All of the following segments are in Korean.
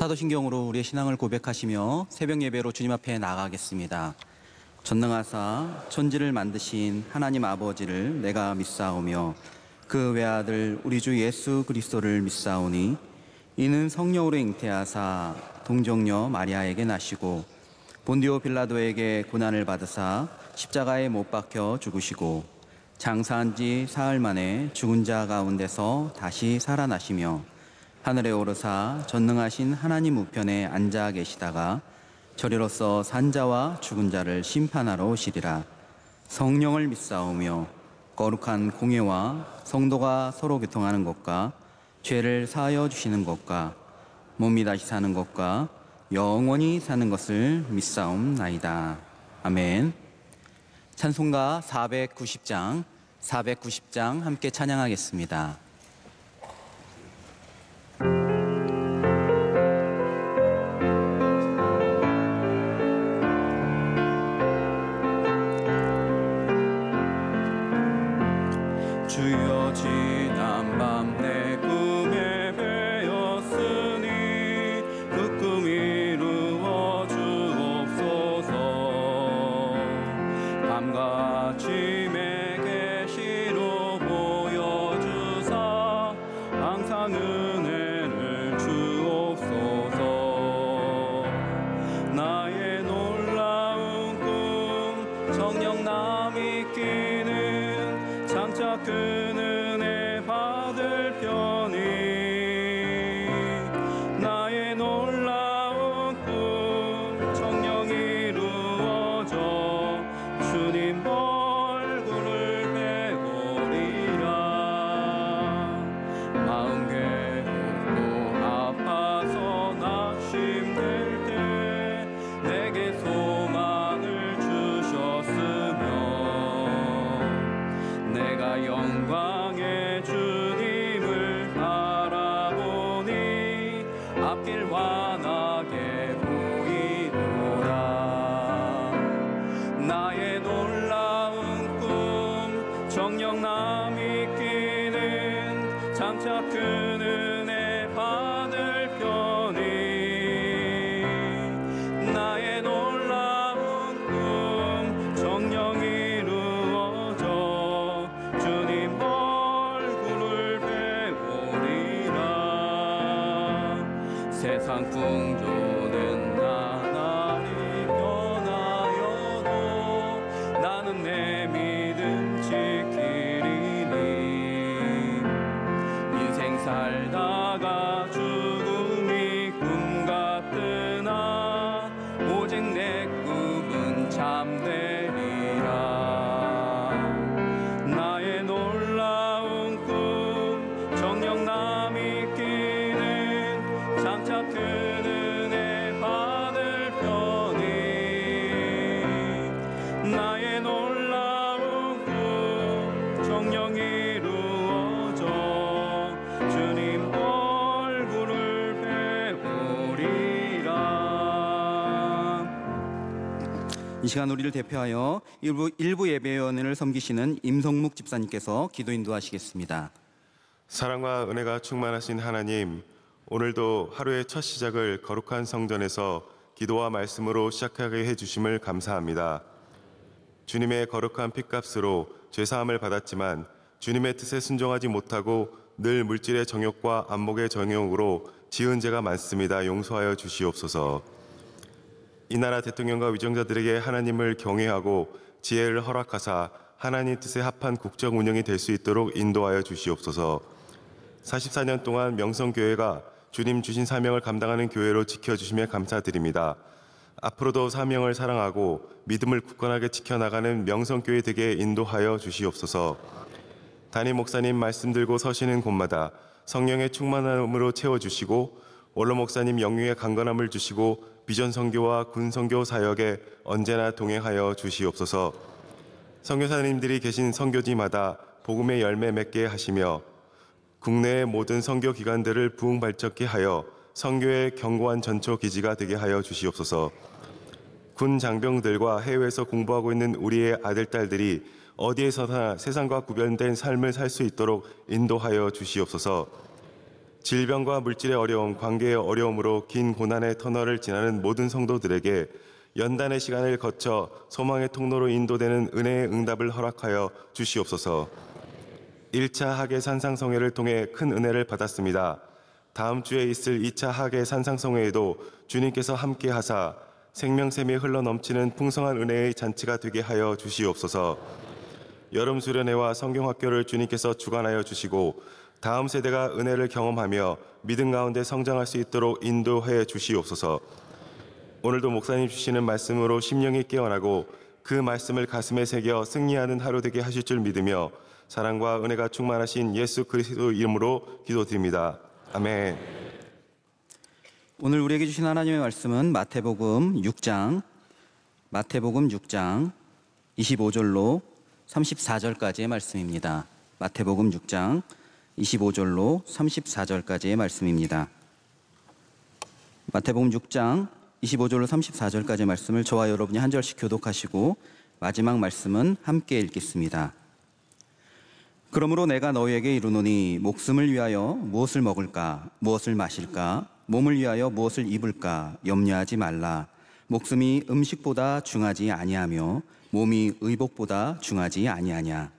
사도신경으로 우리의 신앙을 고백하시며 새벽 예배로 주님 앞에 나아가겠습니다. 전능하사 천지를 만드신 하나님 아버지를 내가 믿사오며 그 외아들 우리 주 예수 그리스도를 믿사오니 이는 성령으로 잉태하사 동정녀 마리아에게 나시고 본디오 빌라도에게 고난을 받으사 십자가에 못 박혀 죽으시고 장사한 지 사흘 만에 죽은 자 가운데서 다시 살아나시며 하늘에 오르사 전능하신 하나님 우편에 앉아 계시다가 저리로서 산자와 죽은 자를 심판하러 오시리라. 성령을 믿사오며 거룩한 공예와 성도가 서로 교통하는 것과 죄를 사하여 주시는 것과 몸이 다시 사는 것과 영원히 사는 것을 믿사옵나이다. 아멘. 찬송가 490장 함께 찬양하겠습니다. 주여 지난 밤 내 꿈에 배었으니 그 꿈 이루어 주옵소서. 밤같이 내 계시로 보여주사 항상 은혜를 주옵소서. 나의 놀라운 꿈 정녕 남이 끼는 장차 그 은혜 받을 편이 나의 놀라운 꿈 정녕 이루어져 주님 얼굴을 배우리라. 마음 괴롭고 아파서 낙심될 때 내게 소망을 주셨으며 내가 영광의 주님을 바라보니 앞길 환하게 보이노라. 나의 놀라운 꿈 정녕 남이 끼는 장차 큰 은혜 받을 편이 나의 놀라운 꿈 정녕 이루어져 주님 얼굴을 배우리라. 세상 풍조는 나날이 변하여도 나는 내 믿음 지키리니. 인생 살다가 죽음이 꿈 같으나 오직 내 꿈은 참되리라. 나의 놀라운 꿈 정녕 남이 끼는 장차 큰 은혜 받을 편이 나의 놀라운 꿈 정녕 이루어져 주님 얼굴을 배우리라. 이 시간 우리를 대표하여 일부 예배위원회를 섬기시는 임성묵 집사님께서 기도 인도하시겠습니다. 사랑과 은혜가 충만하신 하나님, 오늘도 하루의 첫 시작을 거룩한 성전에서 기도와 말씀으로 시작하게 해주심을 감사합니다. 주님의 거룩한 핏값으로 죄사함을 받았지만 주님의 뜻에 순종하지 못하고 늘 물질의 정욕과 안목의 정욕으로 지은 죄가 많습니다. 용서하여 주시옵소서. 이 나라 대통령과 위정자들에게 하나님을 경외하고 지혜를 허락하사 하나님 뜻에 합한 국정 운영이 될 수 있도록 인도하여 주시옵소서. 44년 동안 명성교회가 주님 주신 사명을 감당하는 교회로 지켜주시며 감사드립니다. 앞으로도 사명을 사랑하고 믿음을 굳건하게 지켜나가는 명성교회 되게 인도하여 주시옵소서. 담임 목사님 말씀 들고 서시는 곳마다 성령의 충만함으로 채워주시고 원로 목사님 영육의 강건함을 주시고 비전 선교와 군 선교 사역에 언제나 동행하여 주시옵소서. 선교사님들이 계신 선교지마다 복음의 열매 맺게 하시며 국내의 모든 선교 기관들을 부흥발전케 하여 선교의 견고한 전초 기지가 되게 하여 주시옵소서. 군 장병들과 해외에서 공부하고 있는 우리의 아들, 딸들이 어디에서나 세상과 구별된 삶을 살 수 있도록 인도하여 주시옵소서. 질병과 물질의 어려움, 관계의 어려움으로 긴 고난의 터널을 지나는 모든 성도들에게 연단의 시간을 거쳐 소망의 통로로 인도되는 은혜의 응답을 허락하여 주시옵소서. 1차 하계 산상성회를 통해 큰 은혜를 받았습니다. 다음 주에 있을 2차 하계 산상성회에도 주님께서 함께 하사 생명샘이 흘러넘치는 풍성한 은혜의 잔치가 되게 하여 주시옵소서. 여름 수련회와 성경학교를 주님께서 주관하여 주시고 다음 세대가 은혜를 경험하며 믿음 가운데 성장할 수 있도록 인도해 주시옵소서. 오늘도 목사님 주시는 말씀으로 심령이 깨어나고 그 말씀을 가슴에 새겨 승리하는 하루 되게 하실 줄 믿으며 사랑과 은혜가 충만하신 예수 그리스도 이름으로 기도드립니다. 아멘. 오늘 우리에게 주신 하나님의 말씀은 마태복음 6장 25절로 34절까지의 말씀입니다. 마태복음 6장 25절로 34절까지의 말씀입니다. 마태복음 6장 25절로 34절까지의 말씀을 저와 여러분이 한 절씩 교독하시고 마지막 말씀은 함께 읽겠습니다. 그러므로 내가 너희에게 이르노니 목숨을 위하여 무엇을 먹을까 무엇을 마실까 몸을 위하여 무엇을 입을까 염려하지 말라. 목숨이 음식보다 중하지 아니하며 몸이 의복보다 중하지 아니하냐.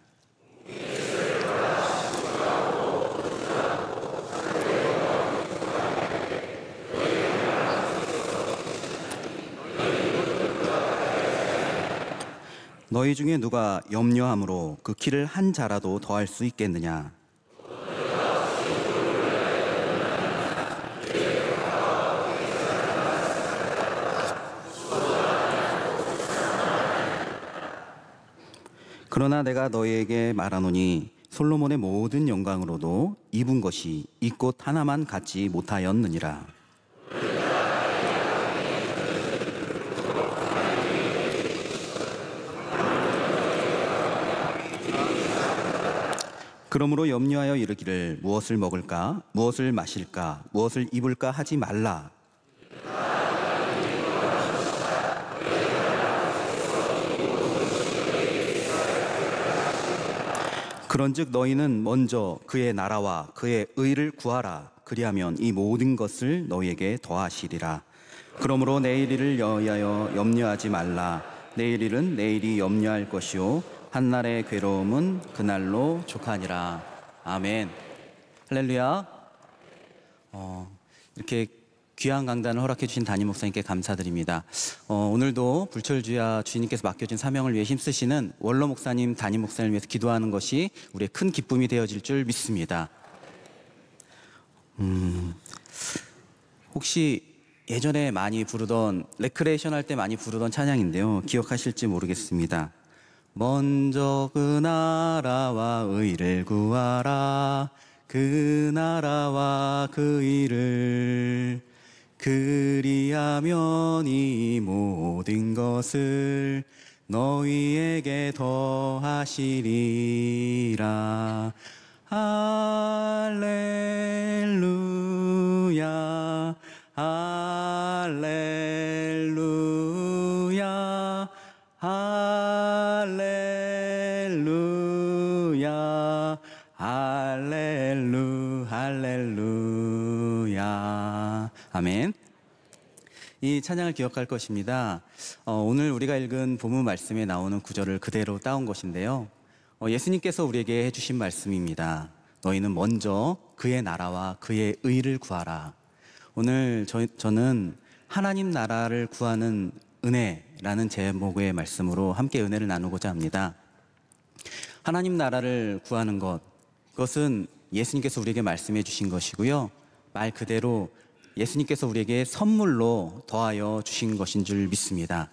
너희 중에 누가 염려함으로 그 키를 한 자라도 더할 수 있겠느냐. 그러나 내가 너희에게 말하노니 솔로몬의 모든 영광으로도 입은 것이 이 꽃 하나만 갖지 못하였느니라. 그러므로 염려하여 이르기를 무엇을 먹을까 무엇을 마실까 무엇을 입을까 하지 말라. 그런즉 너희는 먼저 그의 나라와 그의 의를 구하라. 그리하면 이 모든 것을 너희에게 더하시리라. 그러므로 내일 일을 위하여 염려하지 말라. 내일 일은 내일이 염려할 것이요 한날의 괴로움은 그날로 족하니라. 아멘. 할렐루야. 이렇게 귀한 강단을 허락해 주신 담임 목사님께 감사드립니다. 오늘도 불철주야 주님께서 맡겨진 사명을 위해 힘쓰시는 원로 목사님, 담임 목사님을 위해서 기도하는 것이 우리의 큰 기쁨이 되어질 줄 믿습니다. 혹시 예전에 많이 부르던 레크레이션 할 때 많이 부르던 찬양인데요, 기억하실지 모르겠습니다. 먼저 그 나라와 의를 구하라. 그 나라와 그 의를 그리하면 이 모든 것을 너희에게 더하시리라. 할렐루야 할렐루야 할렐루야 할렐루야. 아멘. 이 찬양을 기억할 것입니다. 오늘 우리가 읽은 본문 말씀에 나오는 구절을 그대로 따온 것인데요, 예수님께서 우리에게 해주신 말씀입니다. 너희는 먼저 그의 나라와 그의 의를 구하라. 오늘 저는 하나님 나라를 구하는 은혜라는 제목의 말씀으로 함께 은혜를 나누고자 합니다. 하나님 나라를 구하는 그것은 예수님께서 우리에게 말씀해 주신 것이고요, 말 그대로 예수님께서 우리에게 선물로 더하여 주신 것인 줄 믿습니다.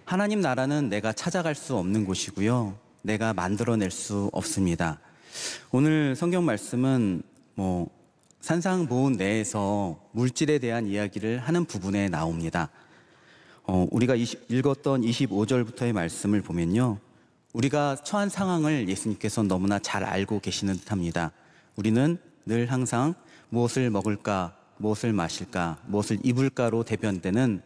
하나님 나라는 내가 찾아갈 수 없는 곳이고요, 내가 만들어낼 수 없습니다. 오늘 성경 말씀은 산상보훈 내에서 물질에 대한 이야기를 하는 부분에 나옵니다. 우리가 읽었던 25절부터의 말씀을 보면요, 우리가 처한 상황을 예수님께서 너무나 잘 알고 계시는 듯합니다. 우리는 늘 항상 무엇을 먹을까, 무엇을 마실까, 무엇을 입을까로 대변되는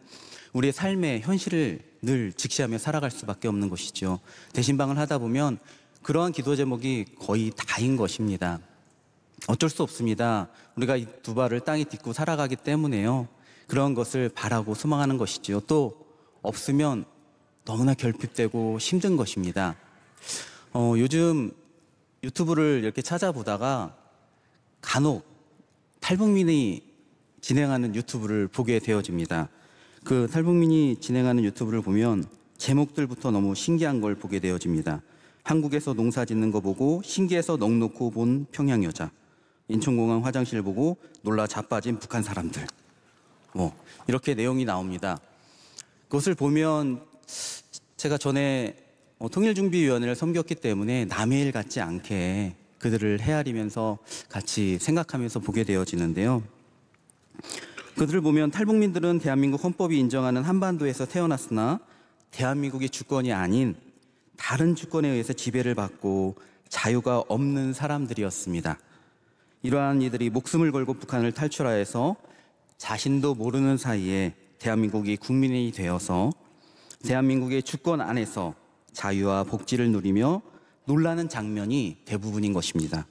우리의 삶의 현실을 늘 직시하며 살아갈 수밖에 없는 것이죠. 대신방을 하다 보면 그러한 기도 제목이 거의 다인 것입니다. 어쩔 수 없습니다. 우리가 이 두 발을 땅에 딛고 살아가기 때문에요. 그런 것을 바라고 소망하는 것이지요. 또 없으면 너무나 결핍되고 힘든 것입니다. 요즘 유튜브를 이렇게 찾아보다가 간혹 탈북민이 진행하는 유튜브를 보게 되어집니다. 그 탈북민이 진행하는 유튜브를 보면 제목들부터 너무 신기한 걸 보게 되어집니다. 한국에서 농사 짓는 거 보고 신기해서 넋 놓고 본 평양 여자, 인천공항 화장실 보고 놀라 자빠진 북한 사람들, 이렇게 내용이 나옵니다. 그것을 보면 제가 전에 통일준비위원회를 섬겼기 때문에 남의 일 같지 않게 그들을 헤아리면서 같이 생각하면서 보게 되어지는데요. 그들을 보면 탈북민들은 대한민국 헌법이 인정하는 한반도에서 태어났으나 대한민국의 주권이 아닌 다른 주권에 의해서 지배를 받고 자유가 없는 사람들이었습니다. 이러한 이들이 목숨을 걸고 북한을 탈출하여서 자신도 모르는 사이에 대한민국이 국민이 되어서 대한민국의 주권 안에서 자유와 복지를 누리며 놀라는 장면이 대부분인 것입니다.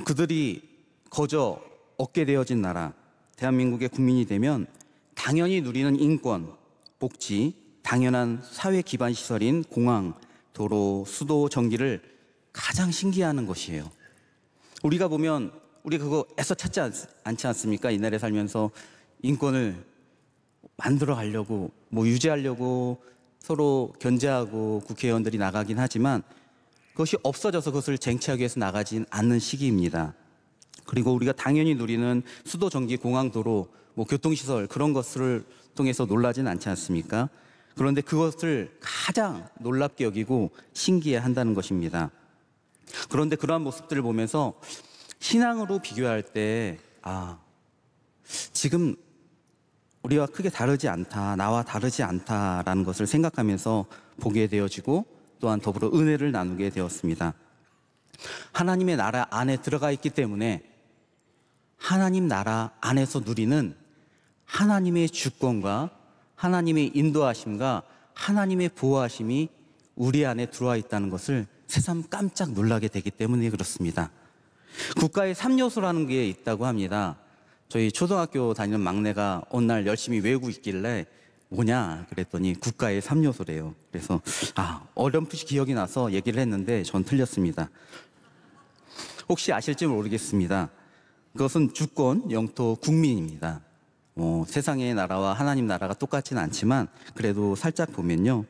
그들이 거저 얻게 되어진 나라, 대한민국의 국민이 되면 당연히 누리는 인권, 복지, 당연한 사회 기반 시설인 공항, 도로, 수도, 전기를 가장 신기해하는 것이에요. 우리가 보면 우리 그거 애써 찾지 않지 않습니까? 이 나라에 살면서 인권을 만들어 가려고 유지하려고 서로 견제하고 국회의원들이 나가긴 하지만 그것이 없어져서 그것을 쟁취하기 위해서 나가진 않는 시기입니다. 그리고 우리가 당연히 누리는 수도, 전기, 공항, 도로, 교통시설 그런 것을 통해서 놀라진 않지 않습니까? 그런데 그것을 가장 놀랍게 여기고 신기해한다는 것입니다. 그런데 그러한 모습들을 보면서 신앙으로 비교할 때 지금 우리와 크게 다르지 않다, 나와 다르지 않다라는 것을 생각하면서 보게 되어지고 또한 더불어 은혜를 나누게 되었습니다. 하나님의 나라 안에 들어가 있기 때문에 하나님 나라 안에서 누리는 하나님의 주권과 하나님의 인도하심과 하나님의 보호하심이 우리 안에 들어와 있다는 것을 새삼 깜짝 놀라게 되기 때문에 그렇습니다. 국가의 3요소라는 게 있다고 합니다. 저희 초등학교 다니는 막내가 어느 날 열심히 외우고 있길래 뭐냐 그랬더니 국가의 3요소래요. 그래서 어렴풋이 기억이 나서 얘기를 했는데 전 틀렸습니다. 혹시 아실지 모르겠습니다. 그것은 주권, 영토, 국민입니다. 세상의 나라와 하나님 나라가 똑같지는 않지만 그래도 살짝 보면요,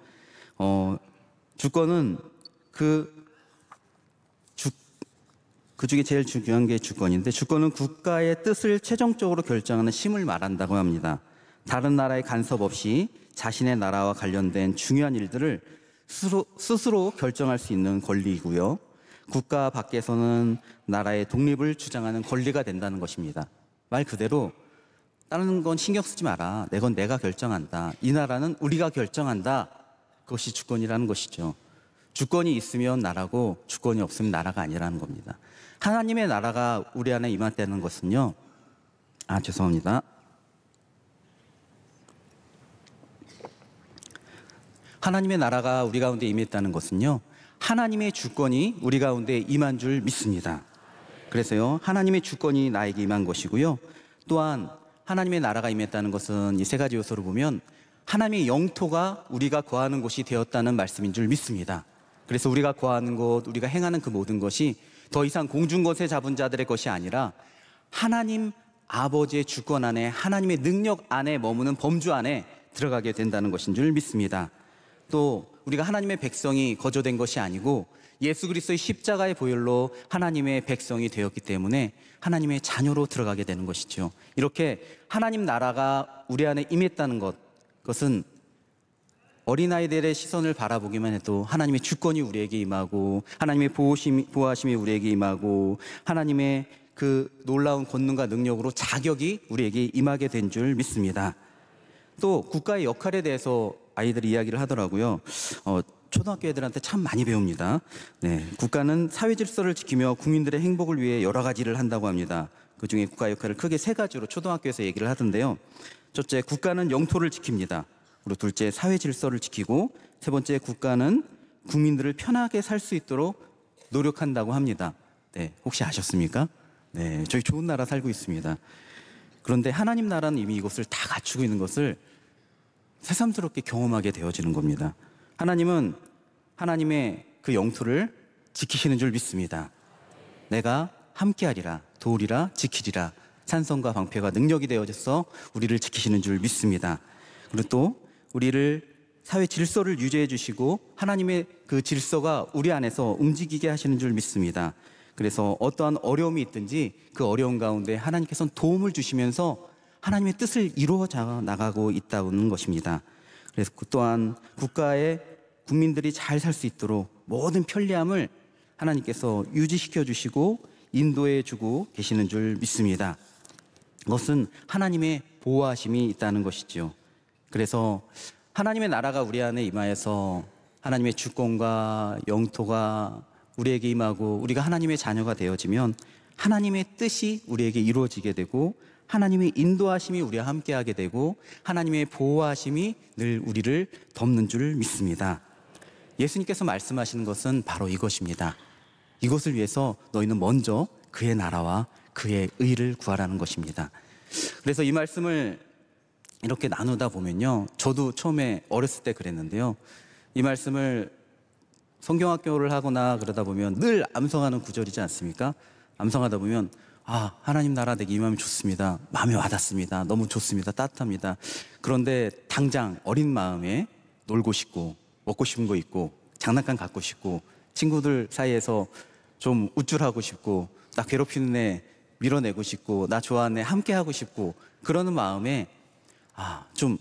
주권은 그 중에 제일 중요한 게 주권인데, 주권은 국가의 뜻을 최종적으로 결정하는 힘을 말한다고 합니다. 다른 나라의 간섭 없이 자신의 나라와 관련된 중요한 일들을 스스로 결정할 수 있는 권리이고요. 국가 밖에서는 나라의 독립을 주장하는 권리가 된다는 것입니다. 말 그대로 다른 건 신경 쓰지 마라. 건 내가 결정한다. 이 나라는 우리가 결정한다. 그것이 주권이라는 것이죠. 주권이 있으면 나라고 주권이 없으면 나라가 아니라는 겁니다. 하나님의 나라가 우리 안에 임한다는 것은요. 죄송합니다. 하나님의 나라가 우리 가운데 임했다는 것은요, 하나님의 주권이 우리 가운데 임한 줄 믿습니다. 그래서요, 하나님의 주권이 나에게 임한 것이고요. 또한 하나님의 나라가 임했다는 것은 이 세 가지 요소를 보면 하나님의 영토가 우리가 거하는 곳이 되었다는 말씀인 줄 믿습니다. 그래서 우리가 거하는 곳, 우리가 행하는 그 모든 것이 더 이상 공중것에 잡은 자들의 것이 아니라 하나님 아버지의 주권 안에, 하나님의 능력 안에 머무는 범주 안에 들어가게 된다는 것인 줄 믿습니다. 또 우리가 하나님의 백성이 거저된 것이 아니고 예수 그리스도의 십자가의 보혈로 하나님의 백성이 되었기 때문에 하나님의 자녀로 들어가게 되는 것이죠. 이렇게 하나님 나라가 우리 안에 임했다는 것, 그것은 어린아이들의 시선을 바라보기만 해도 하나님의 주권이 우리에게 임하고 하나님의 보호하심이 우리에게 임하고 하나님의 그 놀라운 권능과 능력으로 자격이 우리에게 임하게 된 줄 믿습니다. 또 국가의 역할에 대해서 아이들이 이야기를 하더라고요. 초등학교 애들한테 참 많이 배웁니다. 국가는 사회 질서를 지키며 국민들의 행복을 위해 여러 가지 일을 한다고 합니다. 그중에 국가 역할을 크게 세 가지로 초등학교에서 얘기를 하던데요. 첫째, 국가는 영토를 지킵니다. 그리고 둘째, 사회 질서를 지키고, 세 번째, 국가는 국민들을 편하게 살 수 있도록 노력한다고 합니다. 네, 혹시 아셨습니까? 네, 저희 좋은 나라 살고 있습니다. 그런데 하나님 나라는 이미 이것을 다 갖추고 있는 것을 새삼스럽게 경험하게 되어지는 겁니다. 하나님은 하나님의 그 영토를 지키시는 줄 믿습니다. 내가 함께하리라, 도우리라, 지키리라. 찬성과 방패가 능력이 되어져서 우리를 지키시는 줄 믿습니다. 그리고 또 우리를 사회 질서를 유지해 주시고 하나님의 그 질서가 우리 안에서 움직이게 하시는 줄 믿습니다. 그래서 어떠한 어려움이 있든지 그 어려운 가운데 하나님께서는 도움을 주시면서 하나님의 뜻을 이루어 나가고 있다는 것입니다. 그래서 또한 국가의 국민들이 잘 살 수 있도록 모든 편리함을 하나님께서 유지시켜 주시고 인도해 주고 계시는 줄 믿습니다. 그것은 하나님의 보호하심이 있다는 것이죠. 그래서 하나님의 나라가 우리 안에 임하여서 하나님의 주권과 영토가 우리에게 임하고 우리가 하나님의 자녀가 되어지면 하나님의 뜻이 우리에게 이루어지게 되고 하나님의 인도하심이 우리와 함께하게 되고 하나님의 보호하심이 늘 우리를 덮는 줄 믿습니다. 예수님께서 말씀하시는 것은 바로 이것입니다. 이것을 위해서 너희는 먼저 그의 나라와 그의 의를 구하라는 것입니다. 그래서 이 말씀을 이렇게 나누다 보면요, 저도 처음에 어렸을 때 그랬는데요, 이 말씀을 성경학교를 하거나 그러다 보면 늘 암송하는 구절이지 않습니까? 암송하다 보면 하나님 나라 내게 임하면 좋습니다. 마음에 와닿습니다. 너무 좋습니다. 따뜻합니다. 그런데 당장 어린 마음에 놀고 싶고 먹고 싶은 거 있고 장난감 갖고 싶고 친구들 사이에서 좀 우쭐하고 싶고 나 괴롭히는 애 밀어내고 싶고 나 좋아하는 애 함께 하고 싶고 그러는 마음에 좀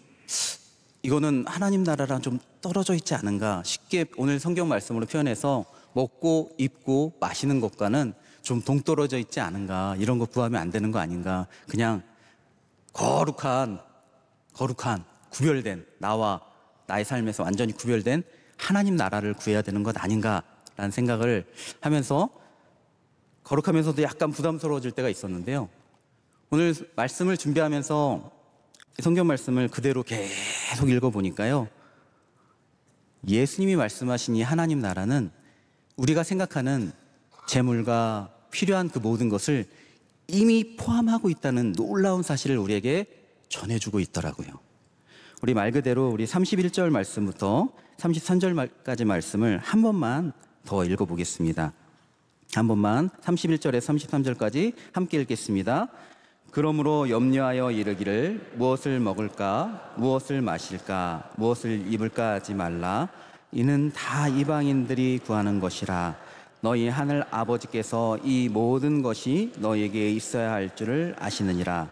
이거는 하나님 나라랑 좀 떨어져 있지 않은가, 쉽게 오늘 성경 말씀으로 표현해서 먹고 입고 마시는 것과는 좀 동떨어져 있지 않은가, 이런 거 구하면 안 되는 거 아닌가, 그냥 거룩한 구별된 나와 나의 삶에서 완전히 구별된 하나님 나라를 구해야 되는 것 아닌가라는 생각을 하면서 거룩하면서도 약간 부담스러워질 때가 있었는데요, 오늘 말씀을 준비하면서 성경 말씀을 그대로 계속 읽어보니까요, 예수님이 말씀하신 이 하나님 나라는 우리가 생각하는 재물과 필요한 그 모든 것을 이미 포함하고 있다는 놀라운 사실을 우리에게 전해주고 있더라고요. 우리 말 그대로 우리 31절 말씀부터 33절까지 말씀을 한 번만 더 읽어보겠습니다. 한 번만 31절에서 33절까지 함께 읽겠습니다. 그러므로 염려하여 이르기를 무엇을 먹을까 무엇을 마실까 무엇을 입을까 하지 말라. 이는 다 이방인들이 구하는 것이라. 너희 하늘 아버지께서 이 모든 것이 너희에게 있어야 할 줄을 아시느니라.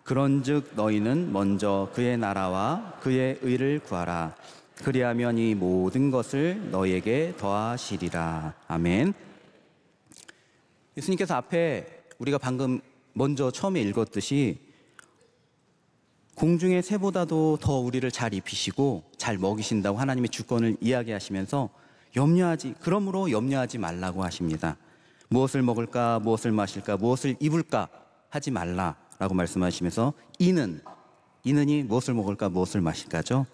그런즉 너희는 먼저 그의 나라와 그의 의를 구하라. 그리하면 이 모든 것을 너희에게 더하시리라. 아멘. 예수님께서 앞에 우리가 방금 먼저 처음에 읽었듯이 공중의 새보다도 더 우리를 잘 입히시고 잘 먹이신다고 하나님의 주권을 이야기하시면서 그러므로 염려하지 말라고 하십니다. 무엇을 먹을까 무엇을 마실까 무엇을 입을까 하지 말라라고 말씀하시면서 이는이 무엇을 먹을까 무엇을 마실까죠.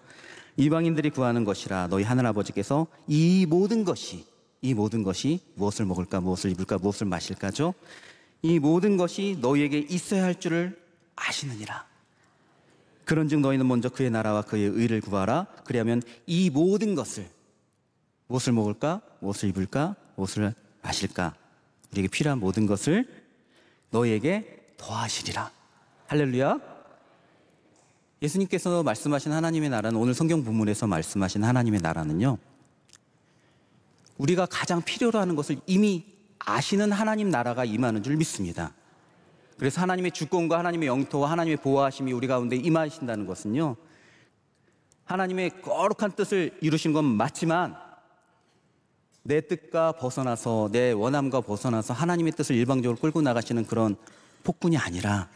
이방인들이 구하는 것이라. 너희 하늘아버지께서 이 모든 것이 무엇을 먹을까 무엇을 입을까 무엇을 마실까죠. 이 모든 것이 너희에게 있어야 할 줄을 아시느니라. 그런즉 너희는 먼저 그의 나라와 그의 의를 구하라. 그리하면 이 모든 것을, 무엇을 먹을까 무엇을 입을까 무엇을 마실까, 우리에게 필요한 모든 것을 너희에게 더하시리라. 할렐루야. 예수님께서 말씀하신 하나님의 나라는, 오늘 성경 본문에서 말씀하신 하나님의 나라는요, 우리가 가장 필요로 하는 것을 이미 아시는 하나님 나라가 임하는 줄 믿습니다. 그래서 하나님의 주권과 하나님의 영토와 하나님의 보호하심이 우리 가운데 임하신다는 것은요, 하나님의 거룩한 뜻을 이루신 건 맞지만 내 뜻과 벗어나서, 내 원함과 벗어나서 하나님의 뜻을 일방적으로 끌고 나가시는 그런 폭군이 아니라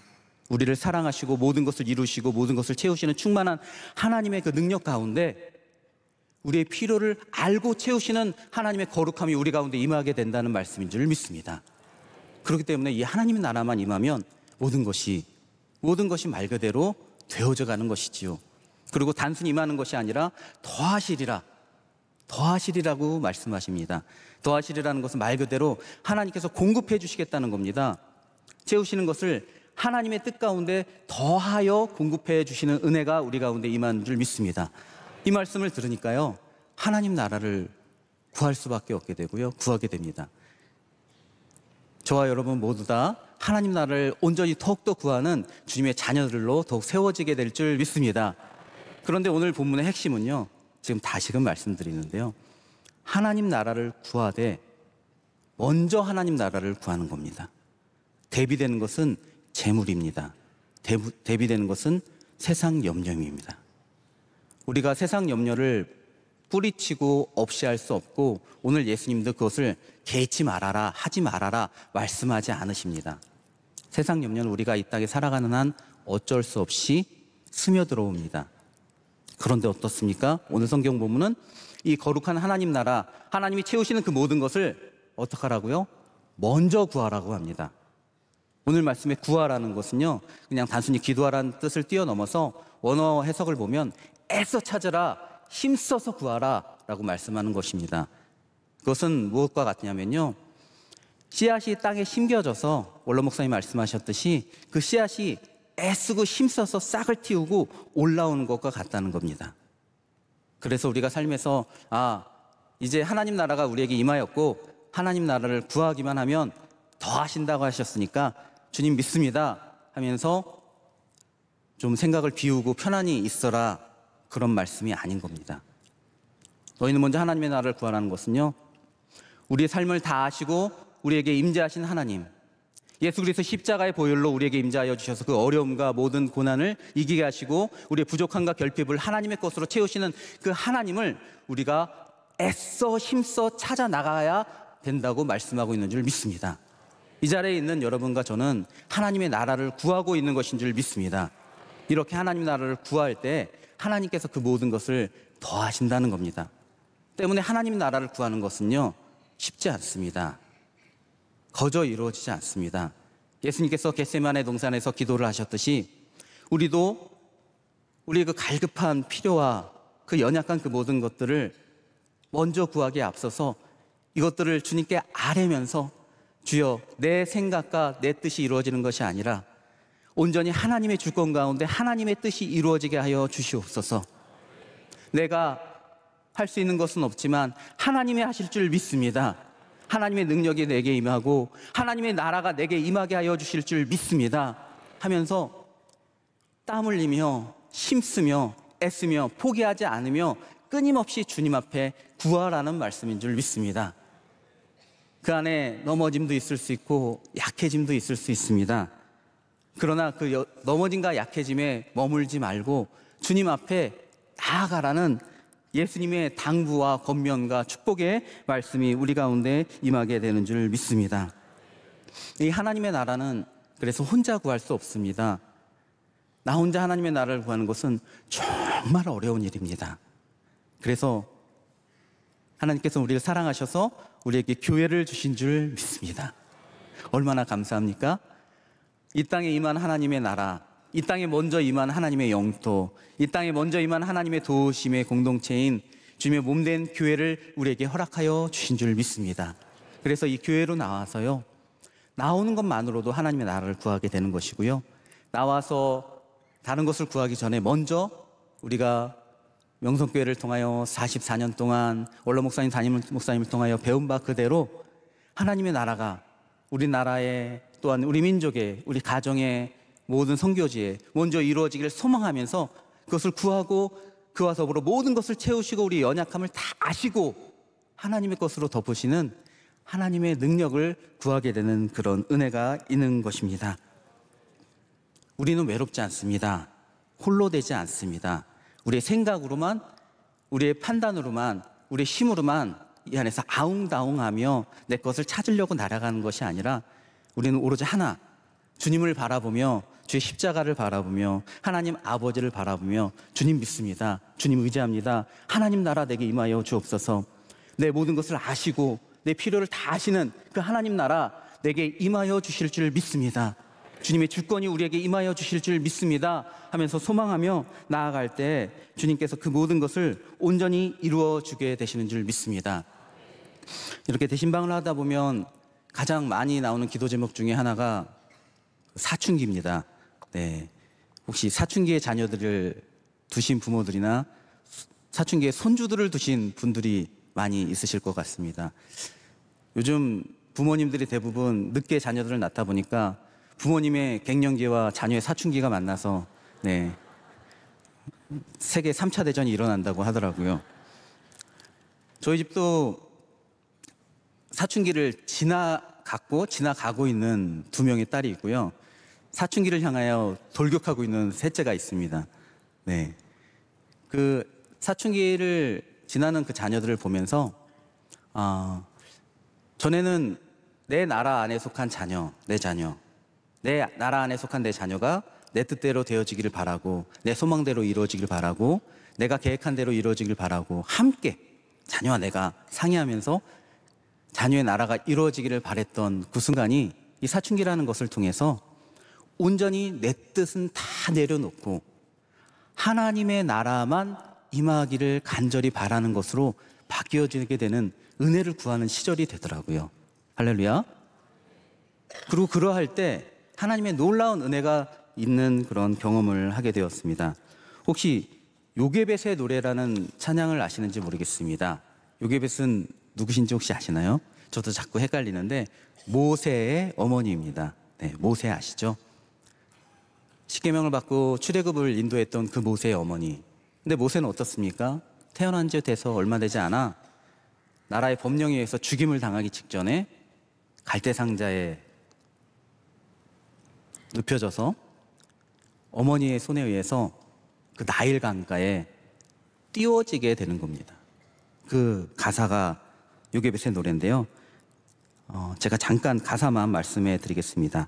우리를 사랑하시고 모든 것을 이루시고 모든 것을 채우시는 충만한 하나님의 그 능력 가운데 우리의 필요를 알고 채우시는 하나님의 거룩함이 우리 가운데 임하게 된다는 말씀인 줄 믿습니다. 그렇기 때문에 이 하나님의 나라만 임하면 모든 것이 말 그대로 되어져 가는 것이지요. 그리고 단순히 임하는 것이 아니라 더하시리라. 더하시리라고 말씀하십니다. 더하시리라는 것은 말 그대로 하나님께서 공급해 주시겠다는 겁니다. 채우시는 것을 하나님의 뜻 가운데 더하여 공급해 주시는 은혜가 우리 가운데 임하는 줄 믿습니다. 이 말씀을 들으니까요, 하나님 나라를 구할 수밖에 없게 되고요, 구하게 됩니다. 저와 여러분 모두 다 하나님 나라를 온전히 더욱더 구하는 주님의 자녀들로 더욱 세워지게 될 줄 믿습니다. 그런데 오늘 본문의 핵심은요, 지금 다시금 말씀드리는데요, 하나님 나라를 구하되 먼저 하나님 나라를 구하는 겁니다. 대비되는 것은 재물입니다. 대비되는 것은 세상 염려입니다. 우리가 세상 염려를 뿌리치고 없이 할 수 없고, 오늘 예수님도 그것을 개의치 말아라, 하지 말아라 말씀하지 않으십니다. 세상 염려는 우리가 이 땅에 살아가는 한 어쩔 수 없이 스며들어옵니다. 그런데 어떻습니까? 오늘 성경 본문은 이 거룩한 하나님 나라, 하나님이 채우시는 그 모든 것을 어떻게 하라고요? 먼저 구하라고 합니다. 오늘 말씀에 구하라는 것은요, 그냥 단순히 기도하라는 뜻을 뛰어넘어서 원어 해석을 보면 애써 찾으라, 힘써서 구하라 라고 말씀하는 것입니다. 그것은 무엇과 같냐면요, 씨앗이 땅에 심겨져서 원로 목사님 말씀하셨듯이 그 씨앗이 애쓰고 힘써서 싹을 틔우고 올라오는 것과 같다는 겁니다. 그래서 우리가 삶에서 이제 하나님 나라가 우리에게 임하였고 하나님 나라를 구하기만 하면 더 하신다고 하셨으니까 주님 믿습니다 하면서 좀 생각을 비우고 편안히 있어라, 그런 말씀이 아닌 겁니다. 너희는 먼저 하나님의 나라를 구하라는 것은요, 우리의 삶을 다 아시고 우리에게 임재하신 하나님, 예수 그리스도 십자가의 보혈로 우리에게 임재하여 주셔서 그 어려움과 모든 고난을 이기게 하시고 우리의 부족함과 결핍을 하나님의 것으로 채우시는 그 하나님을 우리가 애써 힘써 찾아 나가야 된다고 말씀하고 있는 줄 믿습니다. 이 자리에 있는 여러분과 저는 하나님의 나라를 구하고 있는 것인 줄 믿습니다. 이렇게 하나님 나라를 구할 때 하나님께서 그 모든 것을 더하신다는 겁니다. 때문에 하나님 나라를 구하는 것은요, 쉽지 않습니다. 거저 이루어지지 않습니다. 예수님께서 겟세마네 동산에서 기도를 하셨듯이 우리도 우리의 그 갈급한 필요와 그 연약한 그 모든 것들을 먼저 구하기에 앞서서 이것들을 주님께 아뢰면서 주여, 내 생각과 내 뜻이 이루어지는 것이 아니라 온전히 하나님의 주권 가운데 하나님의 뜻이 이루어지게 하여 주시옵소서. 내가 할 수 있는 것은 없지만 하나님이 하실 줄 믿습니다. 하나님의 능력이 내게 임하고 하나님의 나라가 내게 임하게 하여 주실 줄 믿습니다 하면서 땀 흘리며 힘쓰며 애쓰며 포기하지 않으며 끊임없이 주님 앞에 구하라는 말씀인 줄 믿습니다. 그 안에 넘어짐도 있을 수 있고 약해짐도 있을 수 있습니다. 그러나 그 넘어짐과 약해짐에 머물지 말고 주님 앞에 나아가라는 예수님의 당부와 권면과 축복의 말씀이 우리 가운데 임하게 되는 줄 믿습니다. 이 하나님의 나라는 그래서 혼자 구할 수 없습니다. 나 혼자 하나님의 나라를 구하는 것은 정말 어려운 일입니다. 그래서 하나님께서 우리를 사랑하셔서 우리에게 교회를 주신 줄 믿습니다. 얼마나 감사합니까? 이 땅에 임한 하나님의 나라, 이 땅에 먼저 임한 하나님의 영토, 이 땅에 먼저 임한 하나님의 도우심의 공동체인 주님의 몸된 교회를 우리에게 허락하여 주신 줄 믿습니다. 그래서 이 교회로 나와서요, 나오는 것만으로도 하나님의 나라를 구하게 되는 것이고요, 나와서 다른 것을 구하기 전에 먼저 우리가 명성교회를 통하여 44년 동안 원로 목사님, 담임 목사님을 통하여 배운 바 그대로 하나님의 나라가 우리나라의 또한 우리 민족의, 우리 가정의 모든 선교지에 먼저 이루어지기를 소망하면서 그것을 구하고 그와 더불어 모든 것을 채우시고 우리 연약함을 다 아시고 하나님의 것으로 덮으시는 하나님의 능력을 구하게 되는 그런 은혜가 있는 것입니다. 우리는 외롭지 않습니다. 홀로 되지 않습니다. 우리의 생각으로만, 우리의 판단으로만, 우리의 힘으로만 이 안에서 아웅다웅하며 내 것을 찾으려고 날아가는 것이 아니라 우리는 오로지 하나, 주님을 바라보며 주의 십자가를 바라보며 하나님 아버지를 바라보며 주님 믿습니다, 주님 의지합니다, 하나님 나라 내게 임하여 주옵소서. 내 모든 것을 아시고 내 필요를 다 아시는 그 하나님 나라 내게 임하여 주실 줄 믿습니다. 주님의 주권이 우리에게 임하여 주실 줄 믿습니다 하면서 소망하며 나아갈 때 주님께서 그 모든 것을 온전히 이루어 주게 되시는 줄 믿습니다. 이렇게 대신방을 하다 보면 가장 많이 나오는 기도 제목 중에 하나가 사춘기입니다. 네. 혹시 사춘기의 자녀들을 두신 부모들이나 사춘기의 손주들을 두신 분들이 많이 있으실 것 같습니다. 요즘 부모님들이 대부분 늦게 자녀들을 낳다 보니까 부모님의 갱년기와 자녀의 사춘기가 만나서 네, 세계 3차 대전이 일어난다고 하더라고요. 저희 집도 사춘기를 지나가고 있는 2명의 딸이 있고요. 사춘기를 향하여 돌격하고 있는 셋째가 있습니다. 네. 그 사춘기를 지나는 그 자녀들을 보면서 전에는 내 나라 안에 속한 자녀, 내 나라 안에 속한 내 자녀가 내 뜻대로 되어지기를 바라고 내 소망대로 이루어지길 바라고 내가 계획한 대로 이루어지길 바라고 함께 자녀와 내가 상의하면서 자녀의 나라가 이루어지기를 바랬던 그 순간이 이 사춘기라는 것을 통해서 온전히 내 뜻은 다 내려놓고 하나님의 나라만 임하기를 간절히 바라는 것으로 바뀌어지게 되는 은혜를 구하는 시절이 되더라고요. 할렐루야. 그리고 그러할 때 하나님의 놀라운 은혜가 있는 그런 경험을 하게 되었습니다. 혹시 요게벳의 노래라는 찬양을 아시는지 모르겠습니다. 요게벳은 누구신지 혹시 아시나요? 저도 자꾸 헷갈리는데 모세의 어머니입니다. 네, 모세 아시죠? 십계명을 받고 출애굽을 인도했던 그 모세의 어머니. 근데 모세는 어떻습니까? 태어난 지 돼서 얼마 되지 않아 나라의 법령에 의해서 죽임을 당하기 직전에 갈대상자에 눕혀져서 어머니의 손에 의해서 그 나일 강가에 띄워지게 되는 겁니다. 그 가사가 요게벳의 노래인데요. 제가 잠깐 가사만 말씀해 드리겠습니다.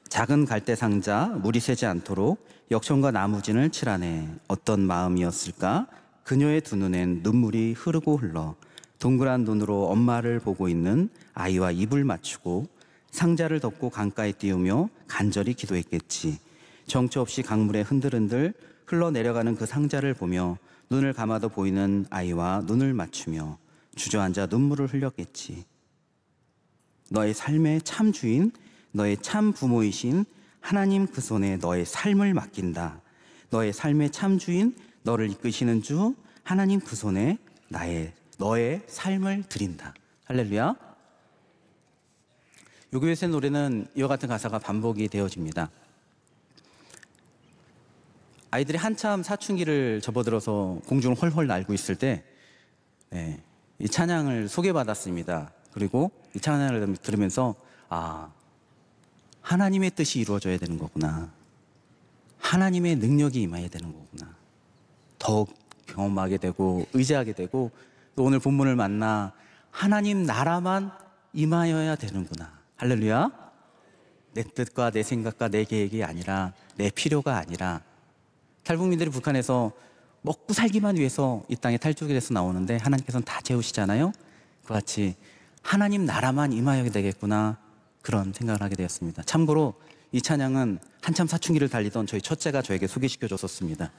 작은 갈대상자 물이 새지 않도록 역청과 나무진을 칠하네. 어떤 마음이었을까? 그녀의 두 눈엔 눈물이 흐르고 흘러 동그란 눈으로 엄마를 보고 있는 아이와 입을 맞추고 상자를 덮고 강가에 띄우며 간절히 기도했겠지. 정처 없이 강물에 흔들흔들 흘러내려가는 그 상자를 보며 눈을 감아도 보이는 아이와 눈을 맞추며 주저앉아 눈물을 흘렸겠지. 너의 삶의 참 주인, 너의 참 부모이신 하나님 그 손에 너의 삶을 맡긴다. 너의 삶의 참 주인, 너를 이끄시는 주 하나님 그 손에 너의 삶을 드린다. 할렐루야. 요게벳의 노래는 이와 같은 가사가 반복이 되어집니다. 아이들이 한참 사춘기를 접어들어서 공중을 헐헐 날고 있을 때 이 찬양을 소개받았습니다. 그리고 이 찬양을 들으면서 하나님의 뜻이 이루어져야 되는 거구나. 하나님의 능력이 임해야 되는 거구나. 더욱 경험하게 되고 의지하게 되고 또 오늘 본문을 만나 하나님 나라만 임하여야 되는구나. 할렐루야. 내 뜻과 내 생각과 내 계획이 아니라 내 필요가 아니라 탈북민들이 북한에서 먹고 살기만 위해서 이 땅에 탈출이 돼서 나오는데 하나님께서는 다 채우시잖아요. 그와 같이 하나님 나라만 임하여야 되겠구나 그런 생각을 하게 되었습니다. 참고로 이 찬양은 한참 사춘기를 달리던 저희 첫째가 저에게 소개시켜 줬었습니다.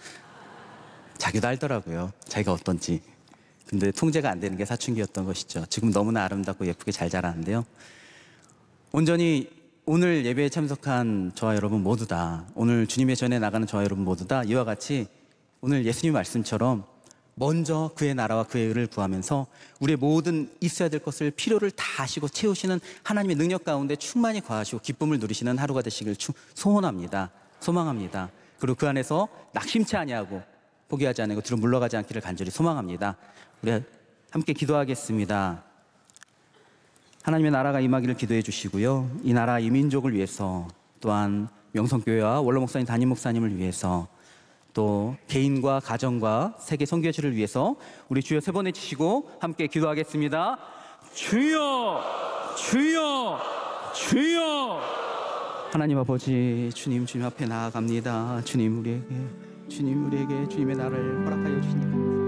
자기도 알더라고요. 자기가 어떤지. 근데 통제가 안 되는 게 사춘기였던 것이죠. 지금 너무나 아름답고 예쁘게 잘 자라는데요. 온전히 오늘 예배에 참석한 저와 여러분 모두 다, 오늘 주님의 전에 나가는 저와 여러분 모두 다 이와 같이 오늘 예수님 말씀처럼 먼저 그의 나라와 그의 의를 구하면서 우리의 모든 있어야 될 것을 필요를 다 하시고 채우시는 하나님의 능력 가운데 충만히 거하시고 기쁨을 누리시는 하루가 되시길 소원합니다. 소망합니다. 그리고 그 안에서 낙심치 아니하고 포기하지 않고 뒤로 물러가지 않기를 간절히 소망합니다. 우리 함께 기도하겠습니다. 하나님의 나라가 임하기를 기도해 주시고요. 이 나라 이 민족을 위해서 또한 명성교회와 원로 목사님 담임 목사님을 위해서 또 개인과 가정과 세계 선교회를 위해서 우리 주여 세 번 외치시고 함께 기도하겠습니다. 주여 주여 주여. 하나님 아버지 주님 앞에 나아갑니다. 주님 우리에게 주님의 나라를 허락하여 주시니